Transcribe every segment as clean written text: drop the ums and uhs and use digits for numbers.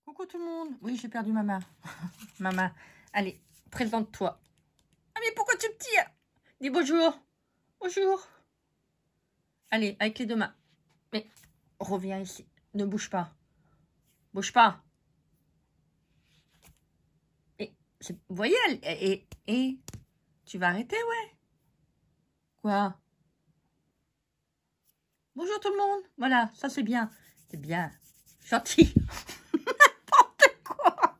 Coucou tout le monde. Oui, j'ai perdu ma main. Ma main. Allez, présente-toi. Ah mais pourquoi tu me tires? Dis bonjour. Bonjour. Allez, avec les deux mains. Mais reviens ici. Ne bouge pas. Bouge pas. Et vous voyez, et tu vas arrêter, ouais. Quoi? Bonjour tout le monde. Voilà, ça c'est bien. C'est bien. Gentil. N'importe quoi.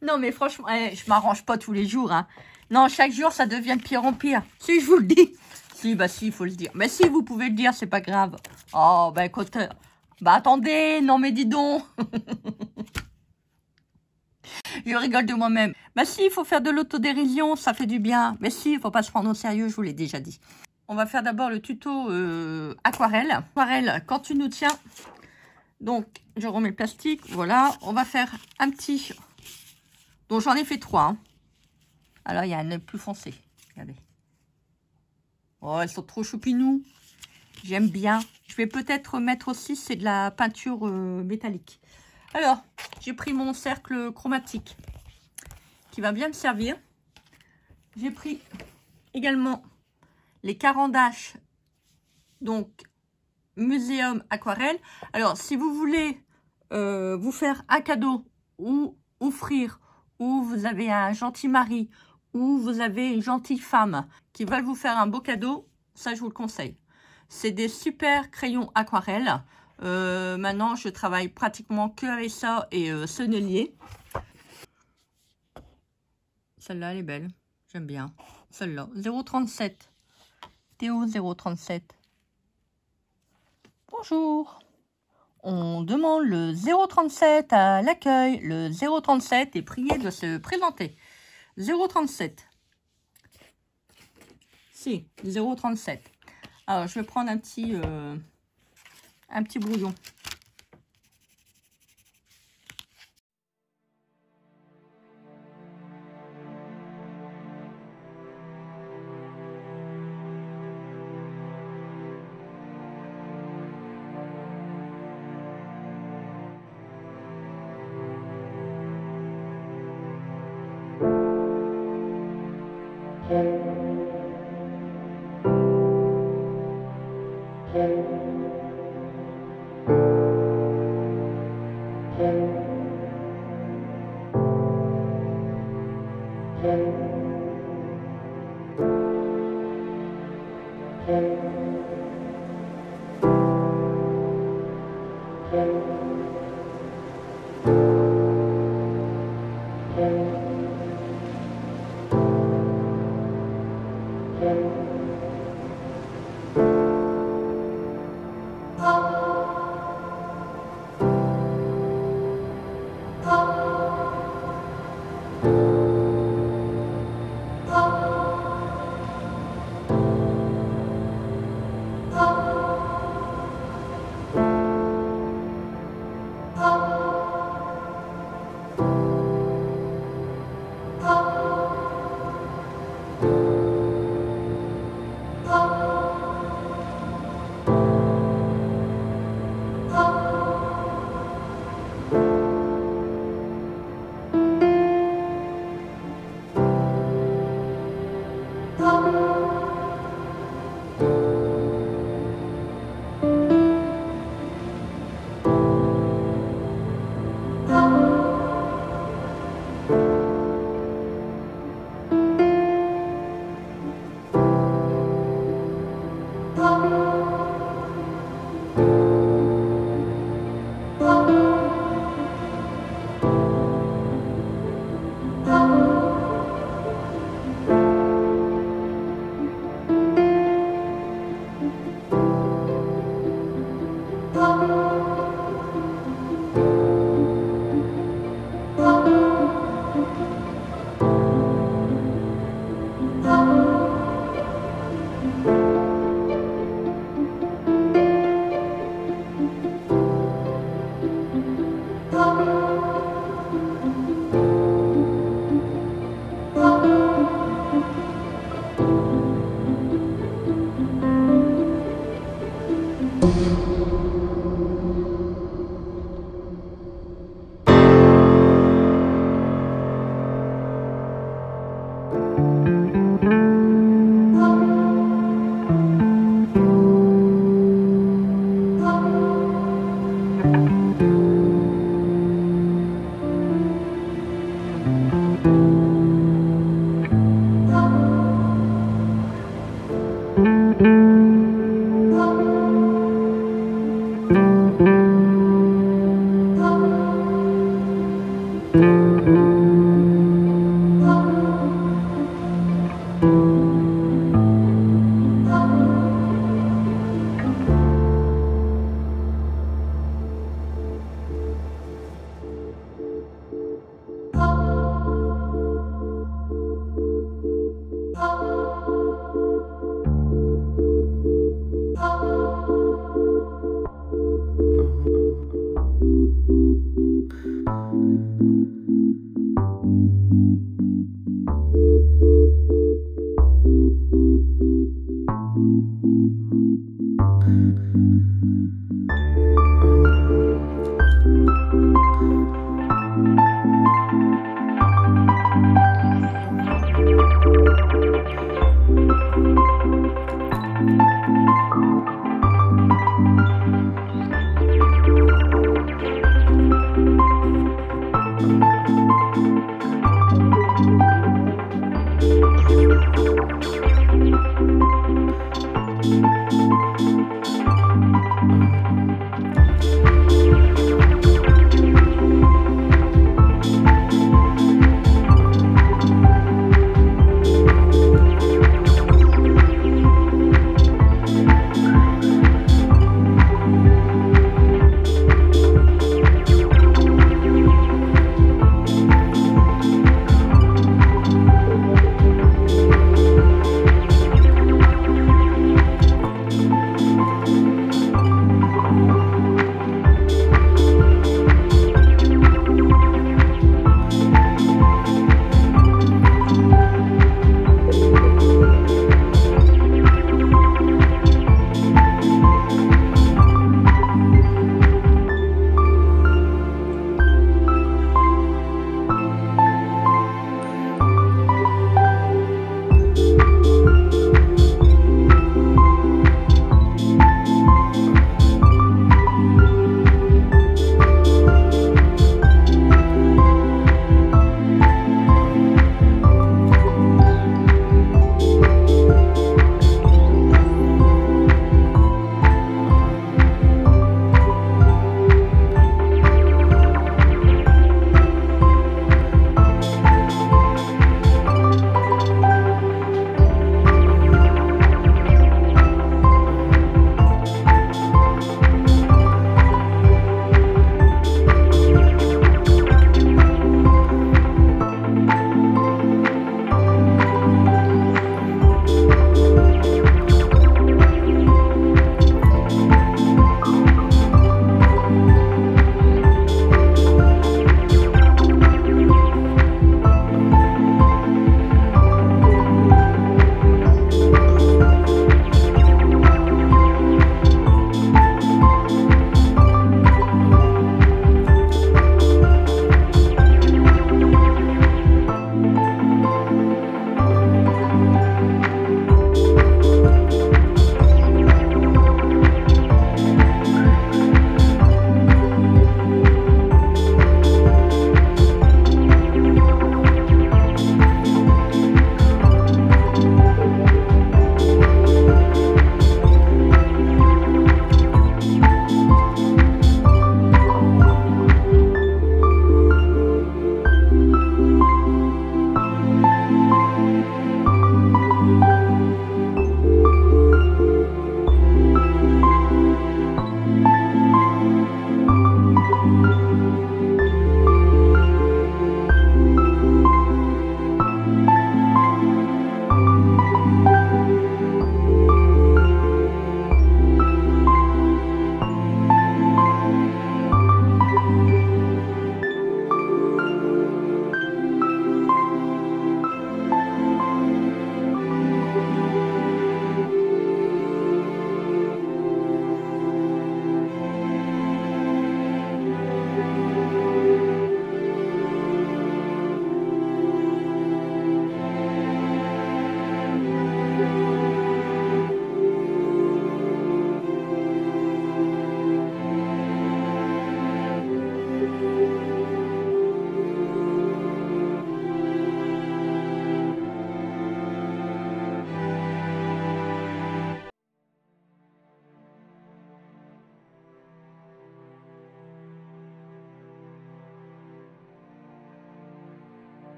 Non mais franchement, je m'arrange pas tous les jours. Hein. Non, chaque jour ça devient de pire en pire. Si, je vous le dis. Si, bah si, il faut le dire. Mais si, vous pouvez le dire, c'est pas grave. Oh, bah écoute, bah attendez, non mais dis donc. Je rigole de moi-même. Bah si, il faut faire de l'autodérision, ça fait du bien. Mais si, il faut pas se prendre au sérieux, je vous l'ai déjà dit. On va faire d'abord le tuto aquarelle. Aquarelle, quand tu nous tiens. Donc, je remets le plastique, voilà. On va faire un petit... Donc, j'en ai fait 3. Hein. Alors, il y a un plus foncé. Regardez. Oh, elles sont trop choupinous. J'aime bien. Je vais peut-être mettre aussi, c'est de la peinture métallique. Alors, j'ai pris mon cercle chromatique qui va bien me servir. J'ai pris également les carandaches, donc Muséum Aquarelle. Alors, si vous voulez vous faire un cadeau ou offrir, ou vous avez un gentil mari, ou vous avez une gentille femme qui veulent vous faire un beau cadeau, ça, je vous le conseille. C'est des super crayons aquarelles. Maintenant, je travaille pratiquement que avec ça et Sennelier. Celle-là, elle est belle. J'aime bien. Celle-là, 0,37. Théo 0,37. Bonjour. On demande le 0,37 à l'accueil. Le 0,37 est prié de se présenter. 0,37. Si, 0,37. Alors, je vais prendre un petit brouillon.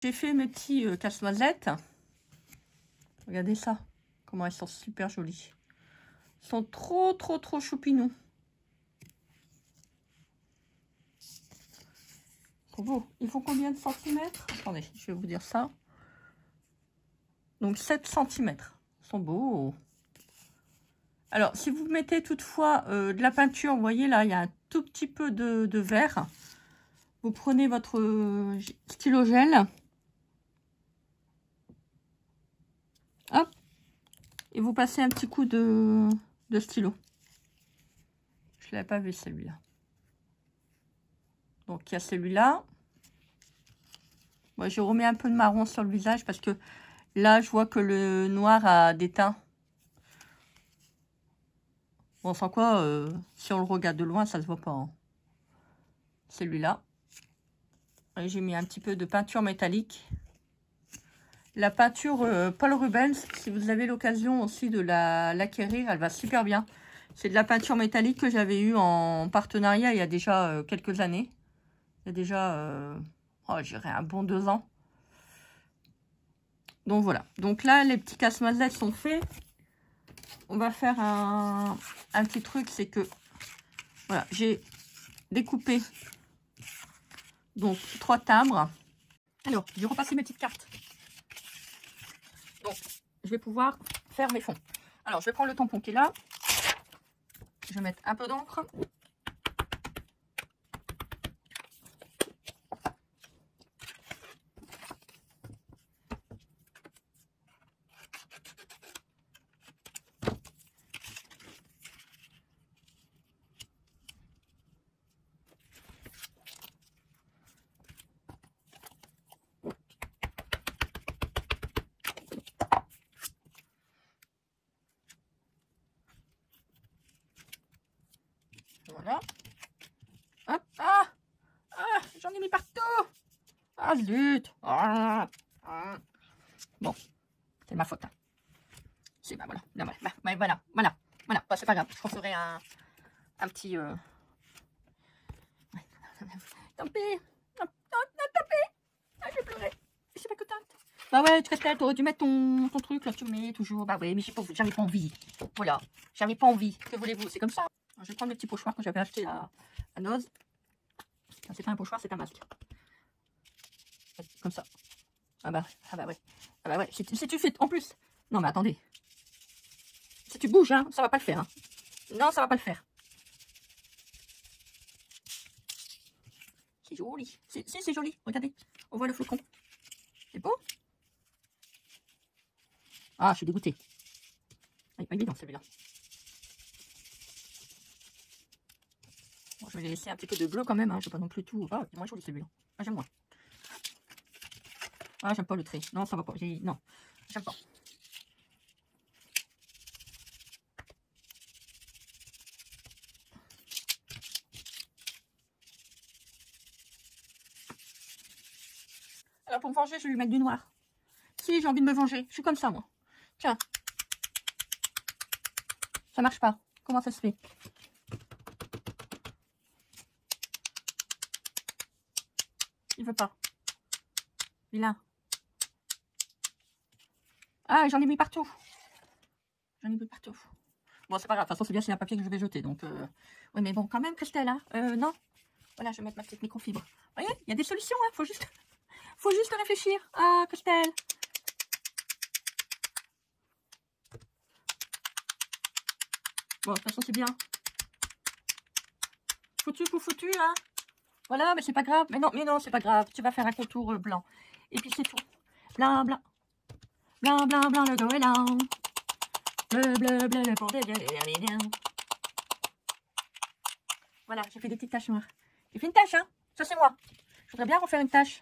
J'ai fait mes petits casse-noisettes. Regardez ça, comment elles sont super jolies. Elles sont trop choupinous. pour vous. Ils font combien de centimètres? Attendez, je vais vous dire ça. Donc 7 centimètres. Ils sont beaux. Alors, si vous mettez toutefois de la peinture, vous voyez là, il y a un tout petit peu de vert. Vous prenez votre stylo gel. Hop. Et vous passez un petit coup de stylo. Je ne l'avais pas vu celui-là. Donc, il y a celui-là. Moi, je remets un peu de marron sur le visage parce que là, je vois que le noir a des teints. Bon, sans quoi, si on le regarde de loin, ça se voit pas. Hein. Celui-là. J'ai mis un petit peu de peinture métallique. La peinture Paul Rubens, si vous avez l'occasion aussi de l'acquérir, elle va super bien. C'est de la peinture métallique que j'avais eue en partenariat il y a déjà quelques années. Il y a déjà, je dirais un bon 2 ans. Donc voilà. Donc là, les petits casse-noisettes sont faits. On va faire un petit truc, c'est que, voilà, j'ai découpé donc 3 timbres. Alors, je vais repasser mes petites cartes. Donc, je vais pouvoir faire mes fonds. Alors, je vais prendre le tampon qui est là. Je vais mettre un peu d'encre. Voilà. Hop. J'en ai mis partout. Ah, zut. Bon, c'est ma faute. Hein. C'est voilà. Voilà. Bah, c'est pas grave. Je referai un petit. Tant pis. Non, tant pis. Ah, j'ai pleuré. Je suis pas contente. Bah ouais, Christelle, t'aurais dû mettre ton truc là, tu le mets toujours. Bah ouais, mais j'avais pas envie. Voilà, j'avais pas envie. Que voulez-vous? C'est comme ça. Alors, je vais prendre le petit pochoir que j'avais acheté à Noz. C'est pas un pochoir, c'est un masque. Comme ça. Ah bah ouais. Si tu fais en plus. Non mais attendez. Si tu bouges, hein, ça va pas le faire. Hein. Non, ça va pas le faire. C'est joli. C'est joli. Regardez. On voit le flocon. C'est beau. Ah, je suis dégoûtée. Il n'est pas évident celui-là. Bon, je vais laisser un petit peu de bleu quand même. Hein. Je ne vais pas non plus tout. Ah, c'est moins joli celui-là. Ah, j'aime moins. Ah, j'aime pas le trait. Non, ça va pas. Non, j'aime pas. Alors, pour me venger, je vais lui mettre du noir. Si, j'ai envie de me venger. Je suis comme ça, moi. Tiens. Ça marche pas. Comment ça se fait? Il veut pas. Vilain. Ah, j'en ai mis partout. Bon, c'est pas grave. De toute façon, c'est bien, c'est un papier que je vais jeter. Donc, oui, mais bon, quand même, Christelle, hein. Non. Voilà, je vais mettre ma petite microfibre. Vous voyez, il y a des solutions, hein. Faut juste réfléchir. Ah, Christelle. Bon, de toute façon, c'est bien. Foutu pour foutu, hein. Voilà, mais c'est pas grave. Mais non, c'est pas grave. Tu vas faire un contour blanc. Et puis, c'est tout. Blanc, blanc. Blanc, blanc, blanc, le goéland. Bleu, bleu, bleu, le pont de Dieu. Voilà, j'ai fait des petites taches noires. J'ai fait une tache, hein. Ça, c'est moi. Je voudrais bien refaire une tache.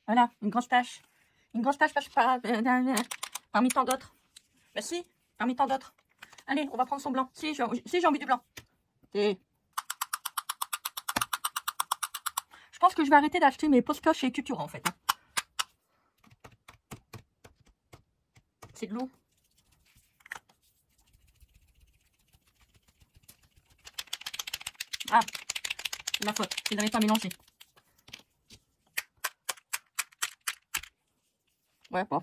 Voilà, une grosse tache. Une grosse tache parmi tant d'autres. Bah si, parmi tant d'autres. Allez, on va prendre son blanc. Si, j'ai envie du blanc. Et... je pense que je vais arrêter d'acheter mes post-coches chez Cultura, en fait. Hein. C'est de l'eau. Ah, c'est ma faute. Je n'avais pas mélangé. Ouais, bon.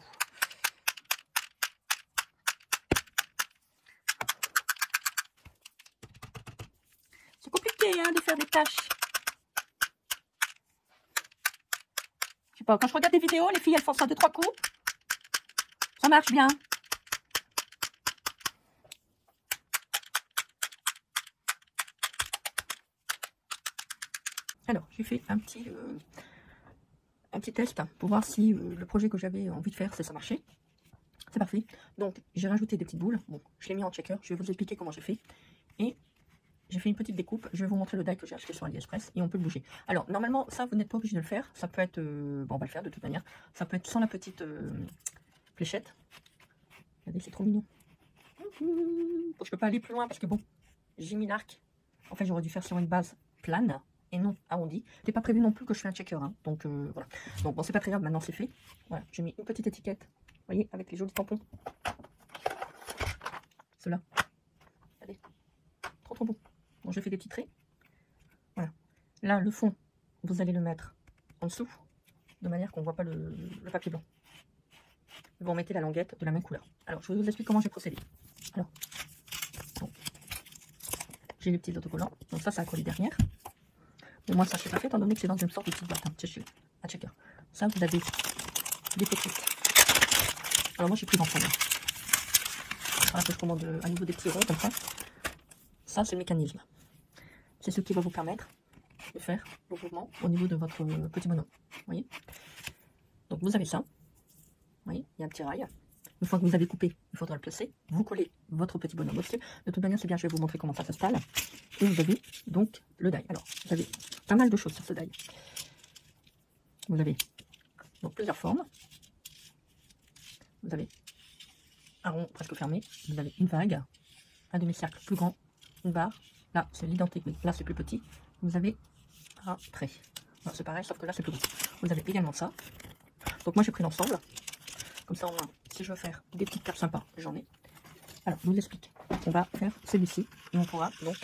C'est compliqué hein, de faire des tâches. sais pas, quand je regarde des vidéos, les filles, elles font ça 2-3 coups. Ça marche bien. Alors, j'ai fait un petit test pour voir si le projet que j'avais envie de faire, ça marchait. C'est parfait. Donc, j'ai rajouté des petites boules. Bon, je l'ai mis en checker. Je vais vous expliquer comment j'ai fait. Et j'ai fait une petite découpe. Je vais vous montrer le die que j'ai acheté sur AliExpress. Et on peut le bouger. Alors, normalement, ça, vous n'êtes pas obligé de le faire. Ça peut être... bon, on va le faire de toute manière. Ça peut être sans la petite fléchette. Regardez, c'est trop mignon. Je peux pas aller plus loin parce que bon, j'ai mis l'arc. En fait, j'aurais dû faire sur une base plane et non arrondi. C'était pas prévu non plus que je fais un checker, hein. Donc voilà. Donc bon, c'est pas très grave, maintenant c'est fait. Voilà, j'ai mis une petite étiquette, vous voyez, avec les jolis tampons. Ceux-là. Regardez, trop bon. Bon, je fais des petits traits. Voilà. Là, le fond, vous allez le mettre en dessous, de manière qu'on ne voit pas le papier blanc. Vous remettez la languette de la même couleur. Alors, je vous explique comment j'ai procédé. Alors, j'ai les petits autocollants. Donc ça a collé derrière. Mais moi, ça, c'est pas fait, étant donné que c'est dans une sorte de petite boîte. Hein, à checker. Ça, vous avez des petites. Alors, moi, j'ai pris l'ensemble. Voilà que je commande à niveau des petits ronds, comme ça. Ça, c'est le mécanisme. C'est ce qui va vous permettre de faire vos mouvements au niveau de votre petit bonhomme. Vous voyez? Donc, vous avez ça. Vous voyez, il y a un petit rail. Une fois que vous avez coupé, il faudra le placer. Vous collez votre petit bonhomme au-dessus. De toute manière, c'est bien, je vais vous montrer comment ça s'installe. Et vous avez donc le die. Alors, vous avez pas mal de choses sur ce die. Vous avez donc plusieurs formes. Vous avez un rond presque fermé. Vous avez une vague, un demi-cercle plus grand, une barre. Là, c'est l'identique, mais là, c'est plus petit. Vous avez un trait. C'est pareil, sauf que là, c'est plus gros. Vous avez également ça. Donc, moi, j'ai pris l'ensemble. Comme ça, au moins, si je veux faire des petites cartes sympas, j'en ai. Alors, je vous explique. On va faire celui-ci et on pourra donc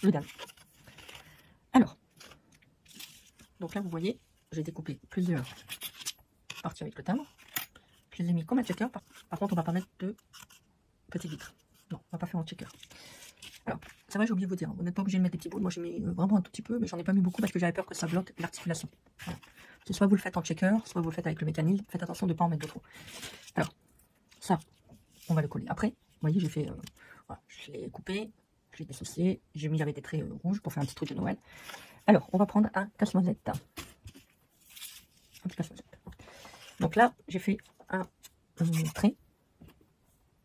le dalle. Alors, donc là, vous voyez, j'ai découpé plusieurs parties avec le timbre. Je les ai mis comme un checker. Par contre, on va pas mettre de petits vitres. Non, on va pas faire un checker. Alors, c'est vrai, j'ai oublié de vous dire, vous n'êtes pas obligé de mettre des petits boules. Moi, j'ai mis vraiment un tout petit peu, mais j'en ai pas mis beaucoup parce que j'avais peur que ça bloque l'articulation. Voilà. C'est soit vous le faites en checker, soit vous le faites avec le mécanisme. Faites attention de ne pas en mettre de trop. Alors, ça, on va le coller. Après, vous voyez, j'ai fait, voilà, je l'ai coupé, je l'ai dissocié, j'ai mis avec des traits rouges pour faire un petit truc de Noël. Alors, on va prendre un casse-noisette. Un petit casse-noisette. Donc là, j'ai fait un trait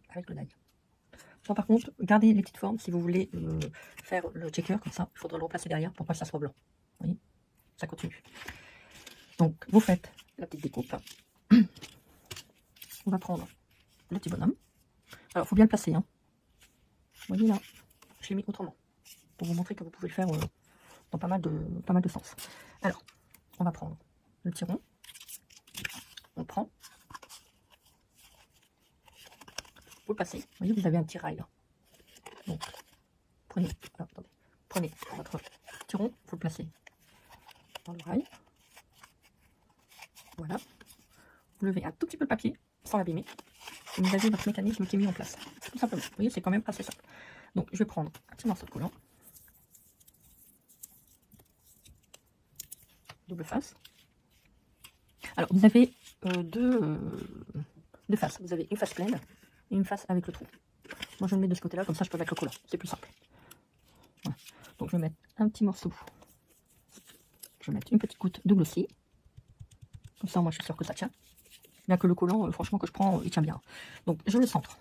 avec le die. Bon, par contre, gardez les petites formes si vous voulez faire le checker, comme ça, il faudra le replacer derrière pour pas que ça soit blanc. Vous voyez, ça continue. Donc, vous faites la petite découpe. On va prendre le petit bonhomme. Alors, il faut bien le placer. Hein. Vous voyez là, je l'ai mis autrement. Pour vous montrer que vous pouvez le faire dans pas mal de sens. Alors, on va prendre le petit rond. On le prend. Vous le passez. Vous voyez, vous avez un petit rail là. Donc, prenez, alors, attendez, prenez votre petit rond, vous le placez dans le rail. Voilà. Vous levez un tout petit peu le papier sans l'abîmer. Et vous avez votre mécanisme qui est mis en place. Tout simplement. Vous voyez, c'est quand même assez simple. Donc, je vais prendre un petit morceau de collant. Double face. Alors, vous avez deux faces. Vous avez une face pleine et une face avec le trou. Moi, je le mets de ce côté-là, comme ça, je peux mettre le collant. C'est plus simple. Voilà. Donc, je vais mettre un petit morceau. Je vais mettre une petite goutte de glossy. Comme ça, moi, je suis sûre que ça tient. Bien que le collant, franchement, que je prends, il tient bien. Donc, je le centre.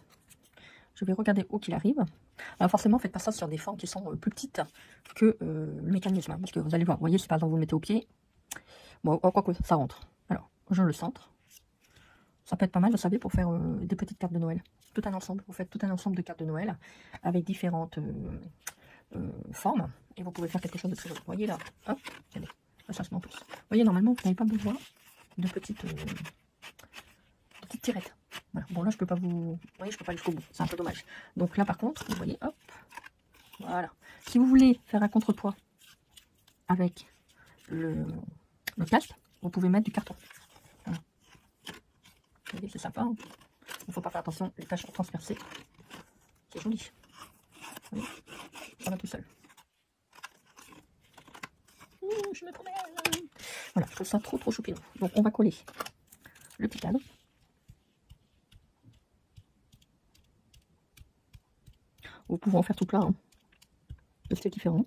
Je vais regarder où qu'il arrive. Alors, forcément, faites pas ça sur des formes qui sont plus petites que le mécanisme. Hein, parce que vous allez voir, vous voyez, si par exemple vous le mettez au pied, bon, quoi que ça rentre. Alors, je le centre. Ça peut être pas mal, vous savez, pour faire des petites cartes de Noël. Tout un ensemble. Vous faites tout un ensemble de cartes de Noël avec différentes formes. Et vous pouvez faire quelque chose de très joli. Vous voyez là, hop, regardez, ça se met en plus. Vous voyez, normalement, vous n'avez pas besoin de petites tirettes. Voilà. Bon, là, je peux pas vous voyez, je peux pas aller jusqu'au bout. C'est un peu dommage. Donc là, par contre, vous voyez, hop, voilà. Si vous voulez faire un contrepoids avec le casque, vous pouvez mettre du carton. Voilà. Vous voyez, c'est sympa. Hein, il ne faut pas faire attention, les taches sont transpercées. C'est joli. Vous voyez, ça va tout seul. Je me promène. Voilà. trouve ça trop choupinou. Donc on va coller le petit cadre. Vous pouvez en faire tout plein, hein, de styles différents.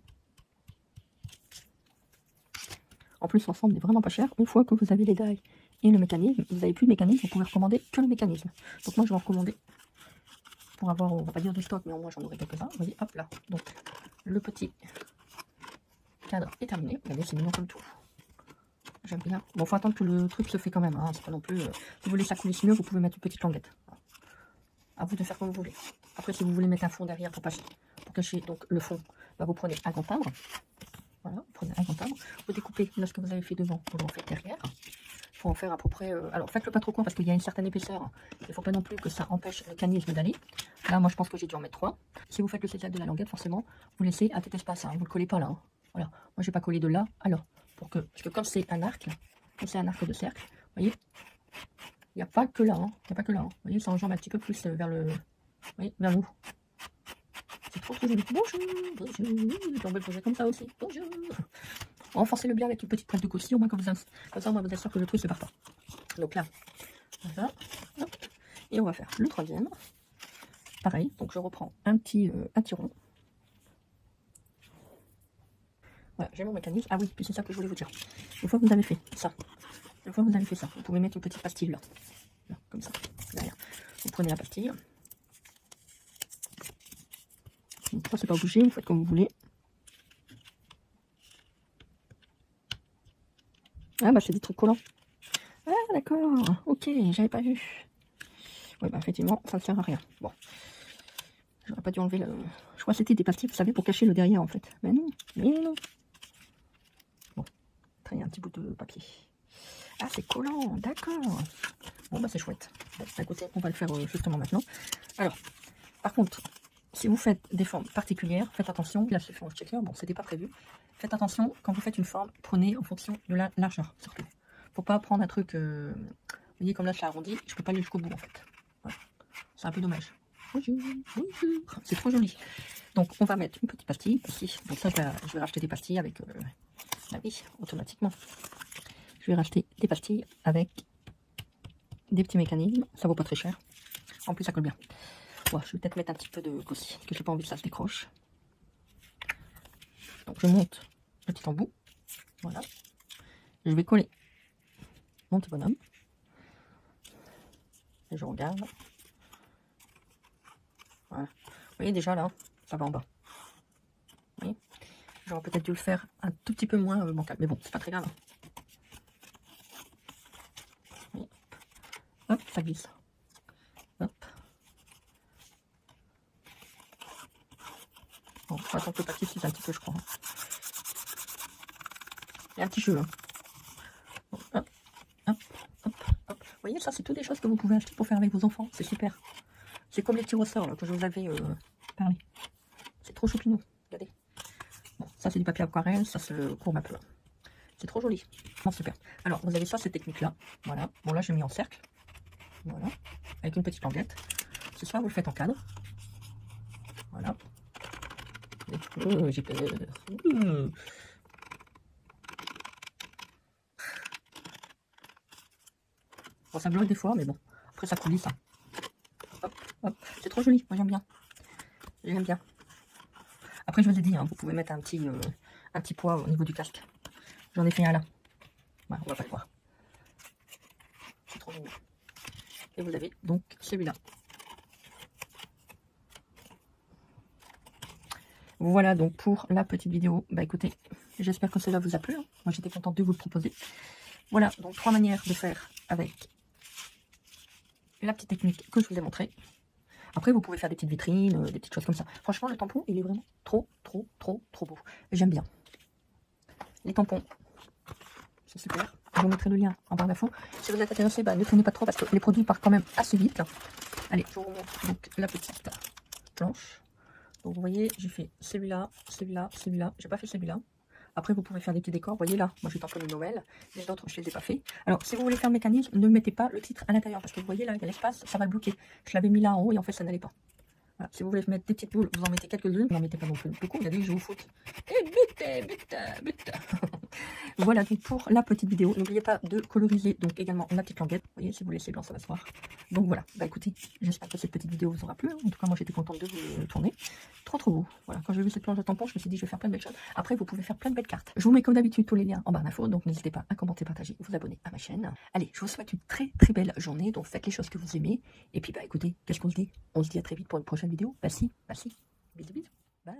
En plus, l'ensemble n'est vraiment pas cher. Une fois que vous avez les dailles et le mécanisme, vous n'avez plus le mécanisme, vous pouvez recommander que le mécanisme. Donc moi, je vais en recommander pour avoir, on va pas dire du stock, mais au moins j'en aurai quelques-uns. Vous voyez, hop là. Donc le petit cadre est terminé. Regardez, c'est mignon comme tout. J'aime bien. Bon, faut attendre que le truc se fait quand même. Hein. C'est pas non plus. Si vous voulez ça coulisse mieux, vous pouvez mettre une petite languette. À vous de faire comme vous voulez. Après, si vous voulez mettre un fond derrière pour cacher donc le fond, bah, vous prenez un grand timbre. Voilà, vous prenez un grand timbre. Vous découpez là ce que vous avez fait devant, vous en faites derrière. Il faut en faire à peu près. Alors, faites-le pas trop court parce qu'il y a une certaine épaisseur. Il ne faut pas non plus que ça empêche le mécanisme d'aller. Là, moi, je pense que j'ai dû en mettre 3. Si vous faites le zigzag de la languette, forcément, vous laissez un petit espace. Hein, vous ne le collez pas là. Hein. Voilà. Moi, je n'ai pas collé de là. Alors, parce que comme c'est un arc, comme c'est un arc de cercle, vous voyez, il n'y a pas que là. Hein. Il n'y a pas que là. Hein. Vous voyez, ça enjambe un petit peu plus vers le. Vous voyez, vers nous. C'est trop joli. Bonjour, bonjour. On peut le poser comme ça aussi. Bonjour. Renforcez-le bien avec une petite pointe de coussi, au moins comme ça, on va vous assurer que le truc se part pas. Donc là, voilà. Hop. Et on va faire le troisième. Pareil, donc je reprends un petit rond. Voilà, j'ai mon mécanisme. Ah oui, puis c'est ça que je voulais vous dire. Une fois que vous avez fait ça, vous pouvez mettre une petite pastille là. Là, comme ça, derrière. Vous prenez la pastille. Donc ça, c'est pas obligé, vous faites comme vous voulez. Ah bah c'est des trucs collants. Ah d'accord, ok, j'avais pas vu. Oui bah effectivement, ça ne sert à rien. Bon, j'aurais pas dû enlever le... Je crois que c'était des pastilles, vous savez, pour cacher le derrière en fait. Mais non, mais non. Bon, traîner un petit bout de papier. Ah c'est collant, d'accord. Bon bah c'est chouette. Bon, d'un côté, on va le faire justement maintenant. Alors, par contre, si vous faites des formes particulières, faites attention. Là, c'est fait en checker. Bon, c'était pas prévu. Faites attention, quand vous faites une forme, prenez en fonction de la largeur, surtout. Faut pas prendre un truc, vous voyez, comme là, c'est arrondi. Je peux pas aller jusqu'au bout, en fait. Voilà. C'est un peu dommage. Bonjour, bonjour. C'est trop joli. Donc, on va mettre une petite pastille ici. Donc ça, je vais racheter des pastilles avec... Ah oui, automatiquement. Je vais racheter des pastilles avec des petits mécanismes. Ça vaut pas très cher. En plus, ça colle bien. Ouais, je vais peut-être mettre un petit peu de coussi, parce que j'ai pas envie que ça se décroche. Donc je monte le petit embout. Voilà. Je vais coller mon petit bonhomme. Et je regarde. Voilà. Vous voyez déjà là, ça va en bas. Vous voyez, j'aurais peut-être dû le faire un tout petit peu moins bancal. Mais bon, c'est pas très grave. Oui. Hop, ça glisse. Hop. Bon, faut attendre que le papier s'use un petit peu, je crois. Il y a un petit jeu. Hein. Bon, hop, hop, hop, hop. Vous voyez, ça, c'est toutes des choses que vous pouvez acheter pour faire avec vos enfants. C'est super. C'est comme les petits ressorts là, que je vous avais parlé. C'est trop choupinou. Regardez. Bon, ça, c'est du papier aquarelle. Ça, c'est le courbe un peu. C'est trop joli. Bon, super. Alors, vous avez ça, cette technique-là. Voilà. Bon, là, j'ai mis en cercle. Voilà. Avec une petite languette. Ce soir, vous le faites en cadre. Voilà. J'ai peur. Bon, ça bloque des fois, mais bon. Après, ça coulisse. Hein. Hop, hop. C'est trop joli. Moi, j'aime bien. J'aime bien. Après, je vous ai dit, hein, vous pouvez mettre un petit poids au niveau du casque. J'en ai fait un là. Voilà, on va pas le voir. C'est trop mignon. Et vous avez donc celui-là. Voilà donc pour la petite vidéo. Bah écoutez, j'espère que cela vous a plu. Hein. Moi j'étais contente de vous le proposer. Voilà donc 3 manières de faire avec la petite technique que je vous ai montrée. Après vous pouvez faire des petites vitrines, des petites choses comme ça. Franchement le tampon il est vraiment trop beau. J'aime bien. Les tampons, c'est super. Je vous mettrai le lien en barre d'infos. Si vous êtes intéressé, bah, ne traînez pas trop parce que les produits partent quand même assez vite. Allez, je vous montre donc la petite planche. Donc vous voyez, j'ai fait celui-là, celui-là, celui-là. J'ai pas fait celui-là. Après, vous pouvez faire des petits décors. Vous voyez là, moi j'ai tamponné Noël. Les autres, je les ai pas fait. Alors, si vous voulez faire le mécanisme, ne mettez pas le titre à l'intérieur. Parce que vous voyez là, il y a l'espace, ça va le bloquer. Je l'avais mis là en haut et en fait, ça n'allait pas. Voilà. Si vous voulez mettre des petites boules, vous en mettez quelques-unes. Vous n'en mettez pas non plus beaucoup. Regardez, je vous foute. Et but. Voilà donc pour la petite vidéo. N'oubliez pas de coloriser donc également la petite languette. Vous voyez, si vous laissez blanc, ça va se voir. Donc voilà, bah écoutez, j'espère que cette petite vidéo vous aura plu. En tout cas, moi j'étais contente de vous tourner. Trop beau. Voilà, quand j'ai vu cette planche de tampon, je me suis dit je vais faire plein de belles choses. Après, vous pouvez faire plein de belles cartes. Je vous mets comme d'habitude tous les liens en barre d'infos, donc n'hésitez pas à commenter, partager, vous abonner à ma chaîne. Allez, je vous souhaite une très belle journée. Donc faites les choses que vous aimez. Et puis bah écoutez, qu'est-ce qu'on se dit? On se dit à très vite pour une prochaine vidéo. Bah si, bisous. Bye.